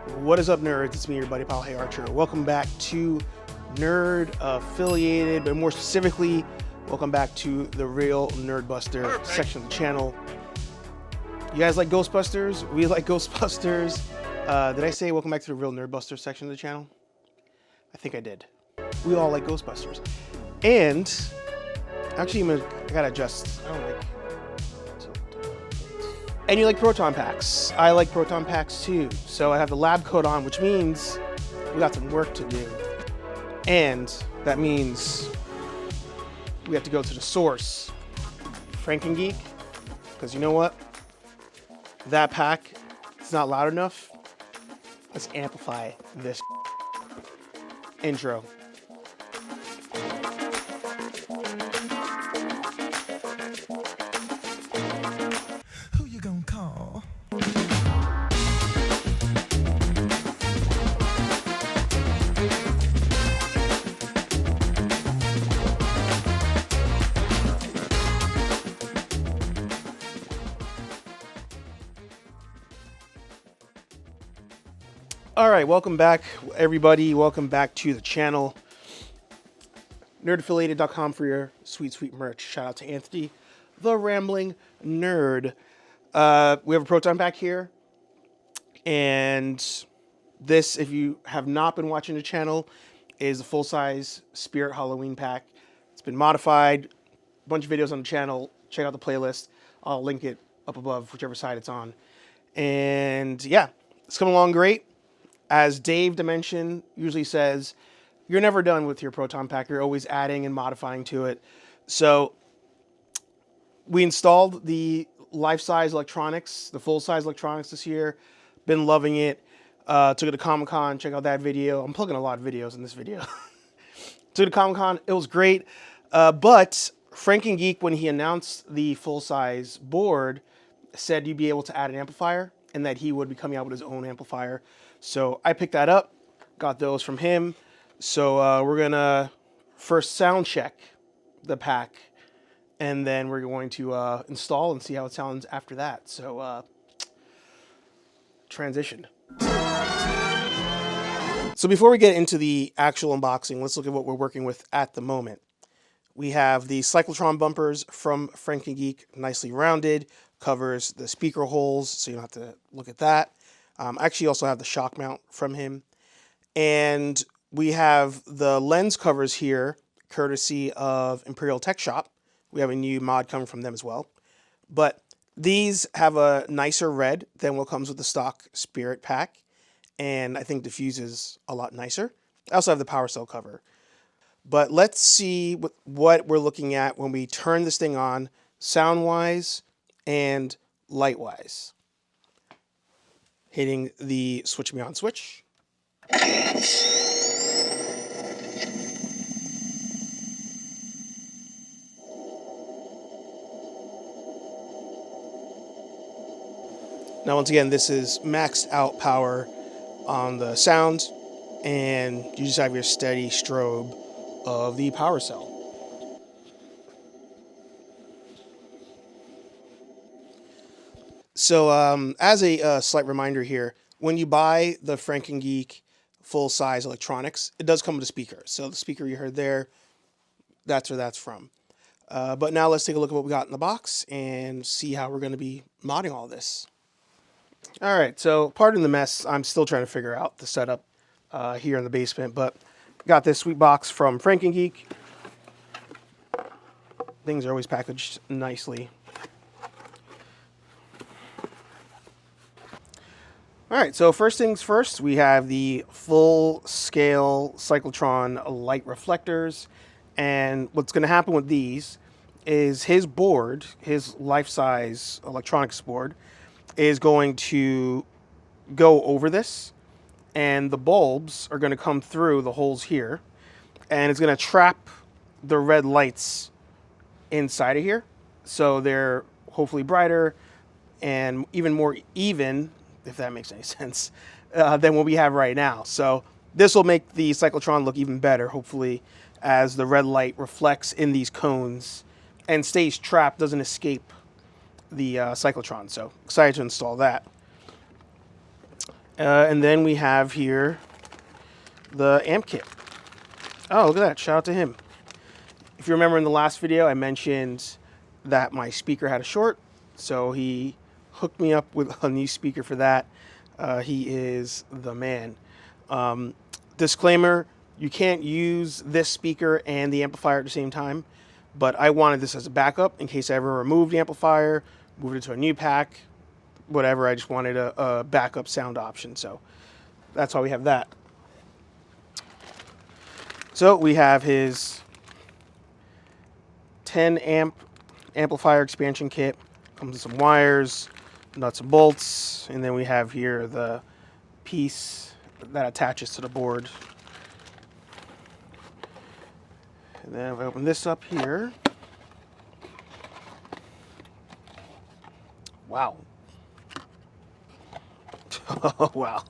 What is up, nerds? It's me, your buddy pal, Hey Archer. Welcome back to Nerd Affiliated, but more specifically, welcome back to the Real Nerdbuster section of the channel. You guys like Ghostbusters? We like Ghostbusters. Did I say welcome back to the Real Nerdbuster section of the channel? I think I did. We all like Ghostbusters. And actually, I gotta adjust. I don't like. And you like proton packs. I like proton packs too. So I have the lab coat on, which means we got some work to do. And that means we have to go to the source, Frankengeek, because you know what? That pack is not loud enough. Let's amplify this intro. All right, welcome back, everybody. Welcome back to the channel. Nerdaffiliated.com for your sweet, sweet merch. Shout out to Anthony, the Rambling Nerd. We have a proton pack here. And this, if you have not been watching the channel, is a full-size Spirit Halloween pack. It's been modified. A bunch of videos on the channel. Check out the playlist. I'll link it up above, whichever side it's on. And yeah, it's coming along great. As Dave Dimension usually says, you're never done with your proton pack. You're always adding and modifying to it. So we installed the life-size electronics, the full-size electronics this year. Been loving it. Took it to Comic-Con. Check out that video. I'm plugging a lot of videos in this video. Took it to Comic-Con. It was great. But Frankengeek, when he announced the full-size board, said you'd be able to add an amplifier and that he would be coming out with his own amplifier. So I picked that up, got those from him. So we're going to first sound check the pack, and then we're going to install and see how it sounds after that. So transition. So before we get into the actual unboxing, let's look at what we're working with at the moment. We have the cyclotron bumpers from Frankengeek, nicely rounded, covers the speaker holes, so you don't have to look at that. I actually also have the shock mount from him. And we have the lens covers here, courtesy of Imperial Tech Shop. We have a new mod coming from them as well. But these have a nicer red than what comes with the stock Spirit pack. And I think diffuses a lot nicer. I also have the power cell cover. But let's see what we're looking at when we turn this thing on, sound-wise and light-wise. Hitting the switch me on switch. Now, once again, this is maxed out power on the sound, and you just have your steady strobe of the power cell. So as a slight reminder here, when you buy the Frankengeek full-size electronics, it does come with a speaker. So the speaker you heard there, that's where that's from. But now let's take a look at what we got in the box and see how we're going to be modding all this. All right, so pardon the mess. I'm still trying to figure out the setup here in the basement, but got this sweet box from Frankengeek. Things are always packaged nicely. All right, so first things first, we have the full-scale cyclotron light reflectors. And what's going to happen with these is his board, his life-size electronics board, is going to go over this. And the bulbs are going to come through the holes here. And it's going to trap the red lights inside of here. So they're hopefully brighter and even more even, if that makes any sense, than what we have right now. So this will make the cyclotron look even better, hopefully, as the red light reflects in these cones and stays trapped, doesn't escape the cyclotron. So excited to install that. And then we have here the amp kit. Oh, look at that. Shout out to him. If you remember in the last video, I mentioned that my speaker had a short. So he hooked me up with a new speaker for that. He is the man. Disclaimer, you can't use this speaker and the amplifier at the same time. But I wanted this as a backup in case I ever removed the amplifier, moved it to a new pack, whatever. I just wanted a backup sound option. So that's why we have that. So we have his 10 amp amplifier expansion kit. Comes with some wires, nuts and bolts, and then we have here the piece that attaches to the board. And then if I open this up here, wow. Oh, wow.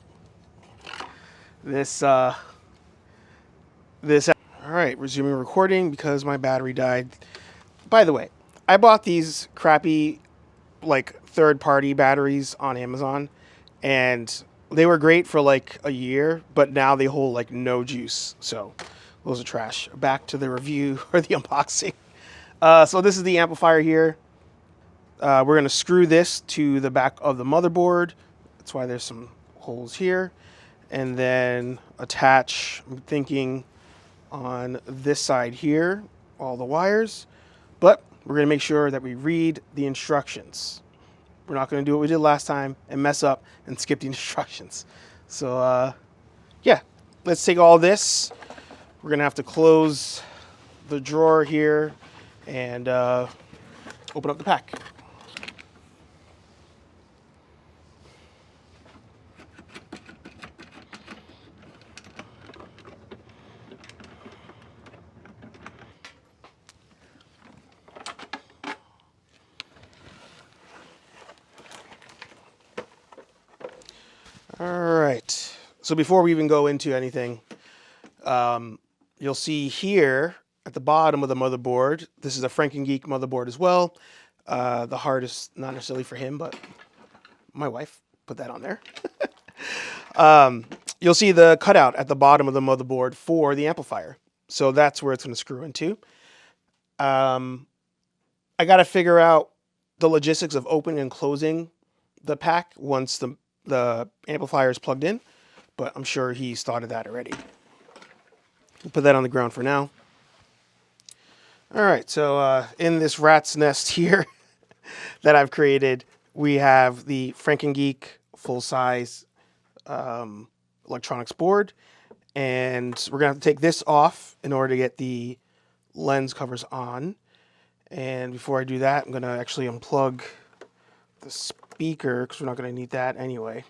This, all right, resuming recording because my battery died. By the way, I bought these crappy, like, third-party batteries on Amazon, and they were great for, like, a year, but now they hold, like, no juice, so those are trash. Back to the review, or the unboxing. So this is the amplifier here. We're going to screw this to the back of the motherboard. That's why there's some holes here. And then attach, I'm thinking, on this side here, all the wires. But we're going to make sure that we read the instructions. We're not going to do what we did last time and mess up and skip the instructions. So, yeah, let's take all this. We're going to have to close the drawer here and open up the pack. All right. So before we even go into anything, you'll see here at the bottom of the motherboard, this is a Frankengeek motherboard as well. The heart is not necessarily for him, but my wife put that on there. You'll see the cutout at the bottom of the motherboard for the amplifier. So that's where it's going to screw into. I got to figure out the logistics of opening and closing the pack once the amplifier is plugged in, but I'm sure he's thought of that already. We'll put that on the ground for now. All right, so in this rat's nest here that I've created, we have the Frankengeek full-size electronics board, and we're going to have to take this off in order to get the lens covers on. And before I do that, I'm going to actually unplug the speaker because we're not going to need that anyway.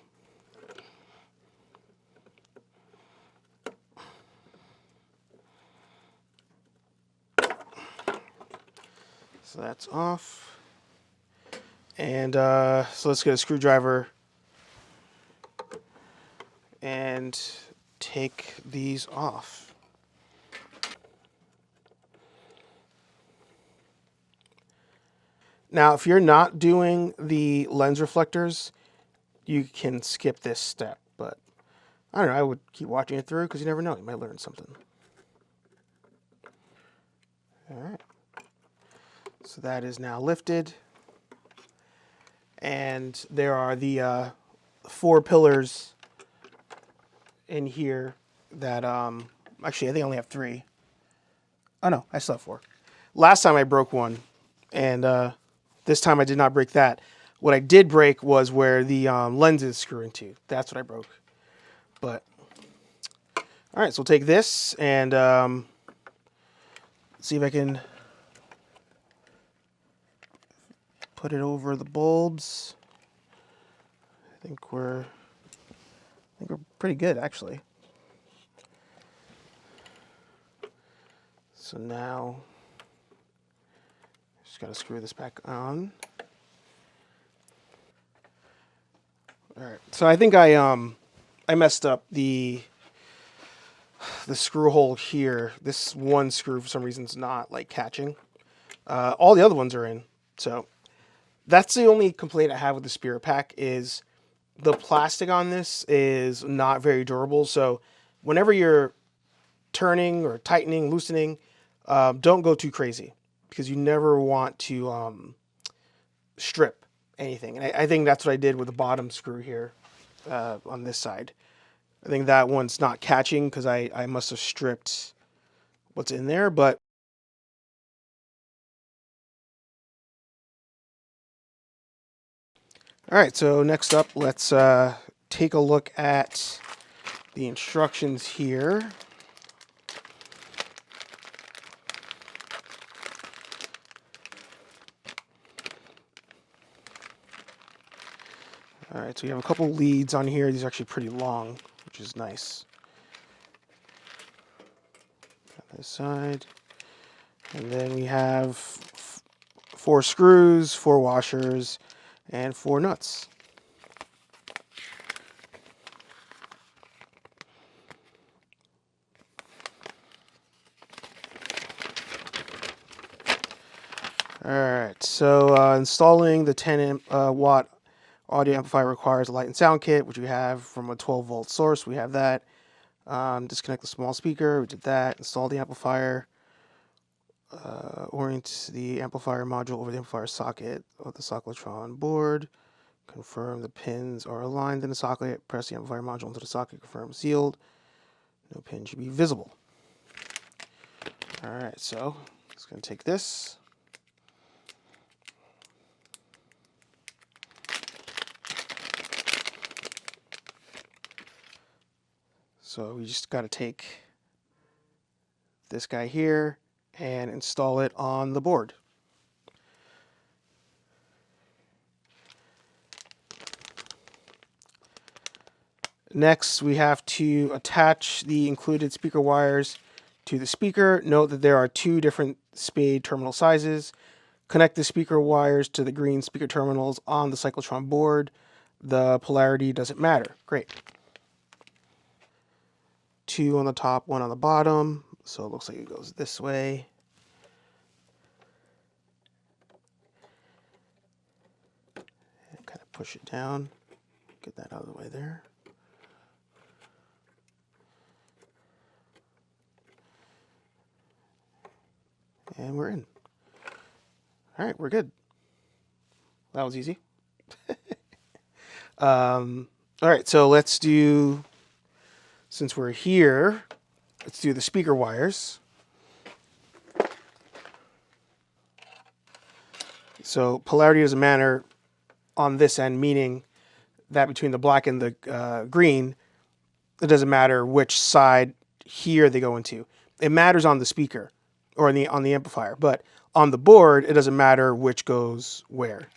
So that's off. And so let's get a screwdriver and take these off. Now, if you're not doing the lens reflectors, you can skip this step, but I don't know, I would keep watching it through because you never know, you might learn something. All right. So that is now lifted. And there are the 4 pillars in here that, actually, I think I only have 3. Oh, no, I still have 4. Last time I broke one, and this time I did not break that. What I did break was where the lenses screw into. That's what I broke. But, all right, so we'll take this and see if I can put it over the bulbs. I think we're pretty good, actually. So now, just got to screw this back on. All right. So I think I messed up the screw hole here. This one screw for some reason is not like catching. All the other ones are in. So that's the only complaint I have with the Spirit Pack is the plastic on this is not very durable. So whenever you're turning or tightening, loosening, don't go too crazy because you never want to strip anything. And I think that's what I did with the bottom screw here on this side. I think that one's not catching because I must have stripped what's in there, but all right, so next up, let's take a look at the instructions here. All right, so we have a couple leads on here. These are actually pretty long, which is nice. On this side. And then we have 4 screws, 4 washers, and 4 nuts. Alright, so installing the 10 watt audio amplifier requires a light and sound kit, which we have from a 12 volt source. We have that. Disconnect the small speaker, we did that. Install the amplifier. Orient the amplifier module over the amplifier socket of the cyclotron board. Confirm the pins are aligned in the socket. Press the amplifier module into the socket. Confirm sealed. No pin should be visible. Alright, so it's going to take this. So we just got to take this guy here and install it on the board. Next, we have to attach the included speaker wires to the speaker. Note that there are 2 different spade terminal sizes. Connect the speaker wires to the green speaker terminals on the cyclotron board. The polarity doesn't matter. Great. 2 on the top, 1 on the bottom. So it looks like it goes this way. And kind of push it down. Get that out of the way there. And we're in. All right, we're good. That was easy. All right, so let's do, since we're here, let's do the speaker wires. So polarity doesn't matter on this end, meaning that between the black and the green, it doesn't matter which side here they go into. It matters on the speaker or on the amplifier, but on the board, it doesn't matter which goes where.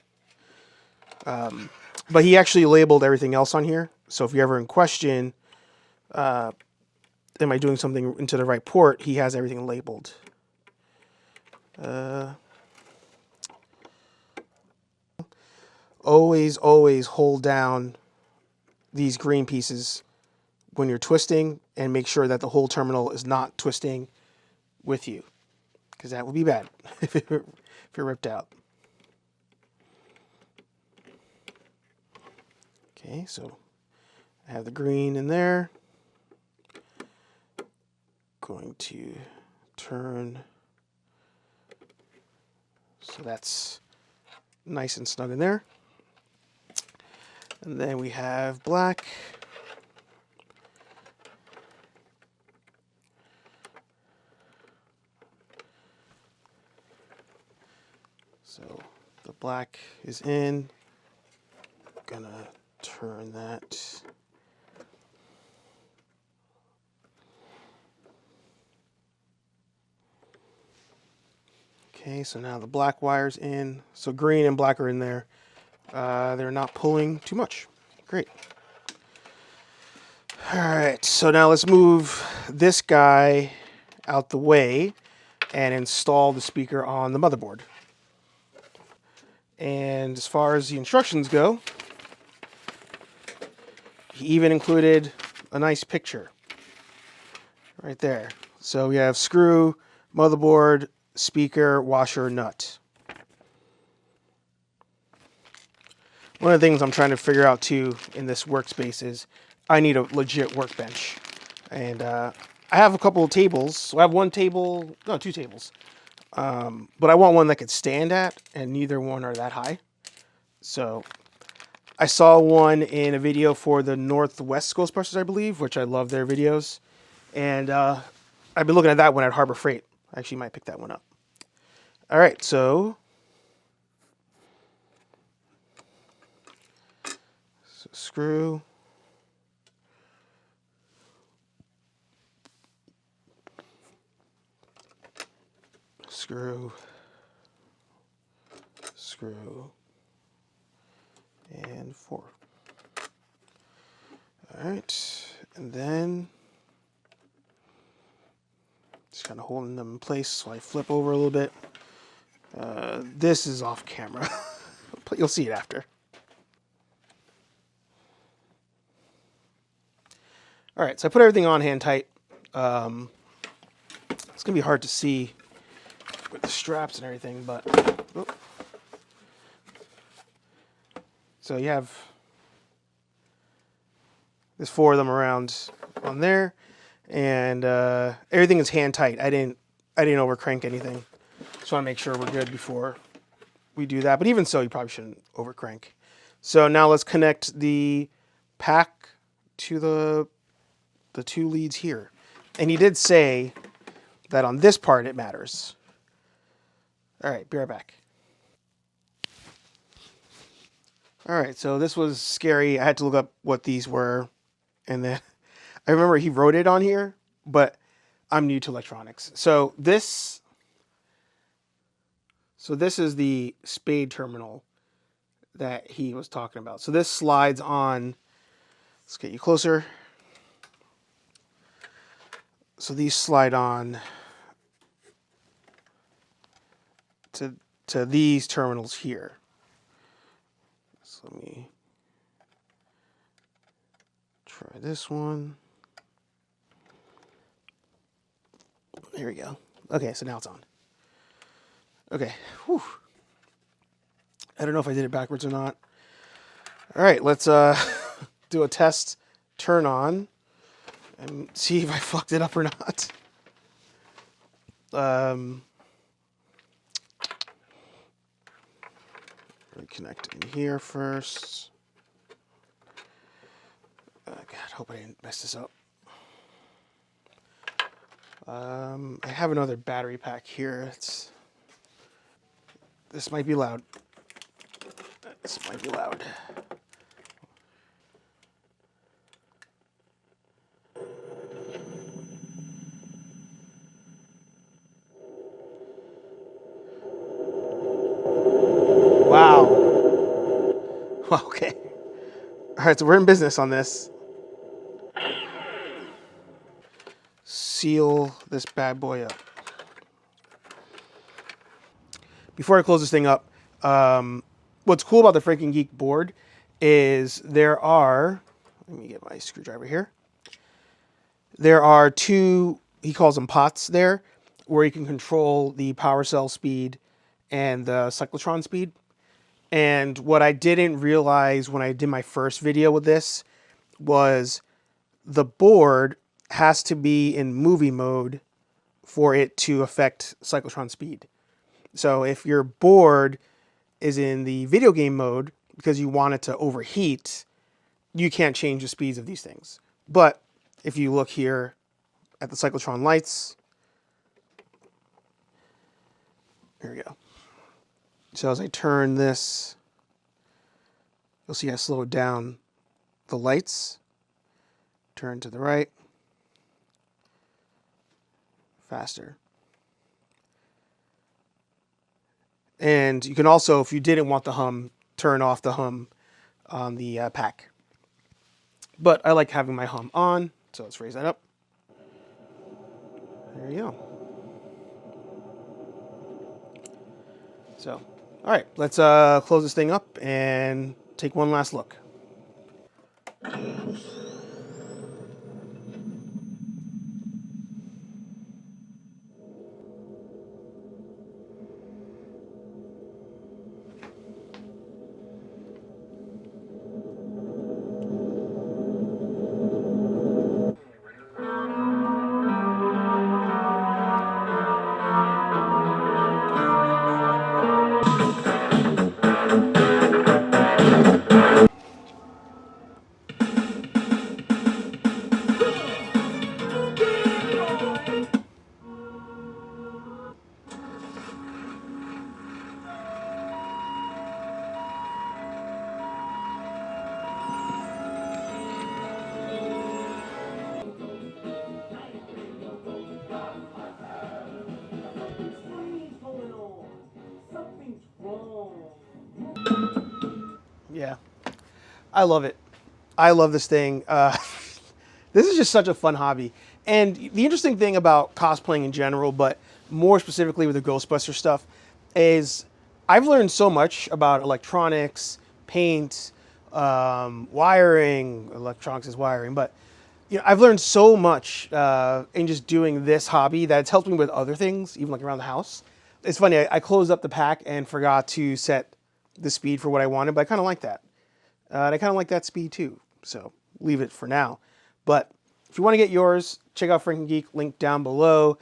But he actually labeled everything else on here. So if you're ever in question, am I doing something into the right port? He has everything labeled. Always hold down these green pieces when you're twisting and make sure that the whole terminal is not twisting with you, because that would be bad if you're ripped out. Okay, so I have the green in there. Going to turn so that's nice and snug in there. And then we have black. So the black is in. Gonna turn that. Okay, so now the black wire's in. So green and black are in there. They're not pulling too much. Great. All right, so now let's move this guy out the way and install the speaker on the motherboard. And as far as the instructions go, he even included a nice picture right there. So we have screw, motherboard, speaker, washer, nut. One of the things I'm trying to figure out too in this workspace is I need a legit workbench. And I have a couple of tables. So I have one table, no, two tables. But I want one that could stand at, and neither one are that high. So I saw one in a video for the Northwest Ghostbusters, I believe, which I love their videos. And I've been looking at that one at Harbor Freight. I actually might pick that one up. All right, so screw. Screw. Screw. And 4. All right, and then just kind of holding them in place so I flip over a little bit. This is off camera, but you'll see it after. All right, so I put everything on hand tight. It's gonna be hard to see with the straps and everything, but so you have there's 4 of them around on there, and everything is hand tight. I didn't over crank anything. Just want to make sure we're good before we do that. But even so, you probably shouldn't over crank. So now let's connect the pack to the 2 leads here. And he did say that on this part it matters. All right, be right back. All right, so this was scary. I had to look up what these were. And then I remember he wrote it on here, but I'm new to electronics. So this is the spade terminal that he was talking about. So this slides on. Let's get you closer. So these slide on to these terminals here. So let me try this one. There we go. Okay, so now it's on. Okay. Whew. I don't know if I did it backwards or not. All right, let's do a test turn on and see if I fucked it up or not. Reconnect in here first. God, hope I didn't mess this up. I have another battery pack here. This might be loud. This might be loud. Wow. Okay. All right, so we're in business on this. Seal this bad boy up. Before I close this thing up, what's cool about the Frankengeek board is there are, let me get my screwdriver here. There are 2, he calls them pots there, where you can control the power cell speed and the cyclotron speed. And what I didn't realize when I did my first video with this was the board has to be in movie mode for it to affect cyclotron speed. So if your board is in the video game mode because you want it to overheat, you can't change the speeds of these things. But if you look here at the cyclotron lights, here we go. So as I turn this, you'll see I slowed down the lights. Turn to the right. Faster. And you can also, if you didn't want the hum, turn off the hum on the pack. But I like having my hum on, so let's raise that up. There you go. So, all right, let's close this thing up and take one last look. I love it. I love this thing. This is just such a fun hobby. And the interesting thing about cosplaying in general, but more specifically with the Ghostbuster stuff, is I've learned so much about electronics, paint, wiring. Electronics is wiring, but you know, I've learned so much in just doing this hobby that it's helped me with other things, even like around the house. It's funny, I closed up the pack and forgot to set the speed for what I wanted, but I kind of like that. And I kind of like that speed too, so leave it for now. But if you want to get yours, check out Frankengeek, link down below.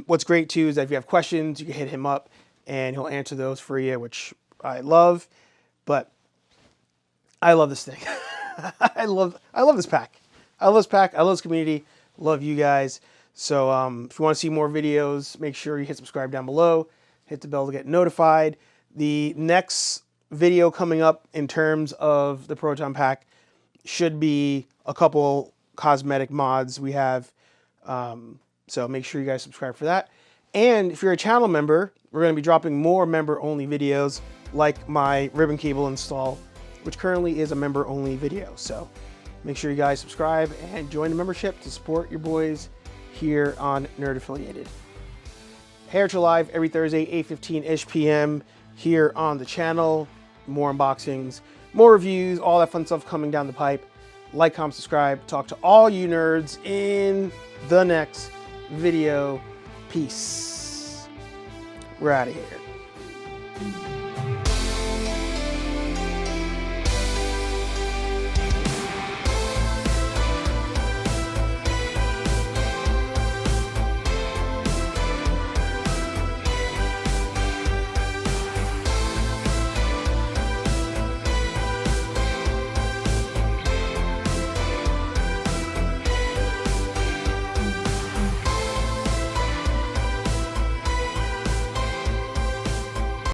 What's great too is that if you have questions, you can hit him up and he'll answer those for you, which I love. But I love this thing. I love this pack. I love this pack. I love this community. Love you guys. So if you want to see more videos, make sure you hit subscribe down below. Hit the bell to get notified. The next video coming up in terms of the Proton Pack should be a couple cosmetic mods we have. So make sure you guys subscribe for that. And if you're a channel member, we're going to be dropping more member-only videos like my ribbon cable install, which currently is a member-only video. So make sure you guys subscribe and join the membership to support your boys here on Nerd Affiliated. Heritage Live every Thursday, 8:15-ish p.m. here on the channel. More unboxings, more reviews, all that fun stuff coming down the pipe. Like, comment, subscribe. Talk to all you nerds in the next video. Peace. We're out of here.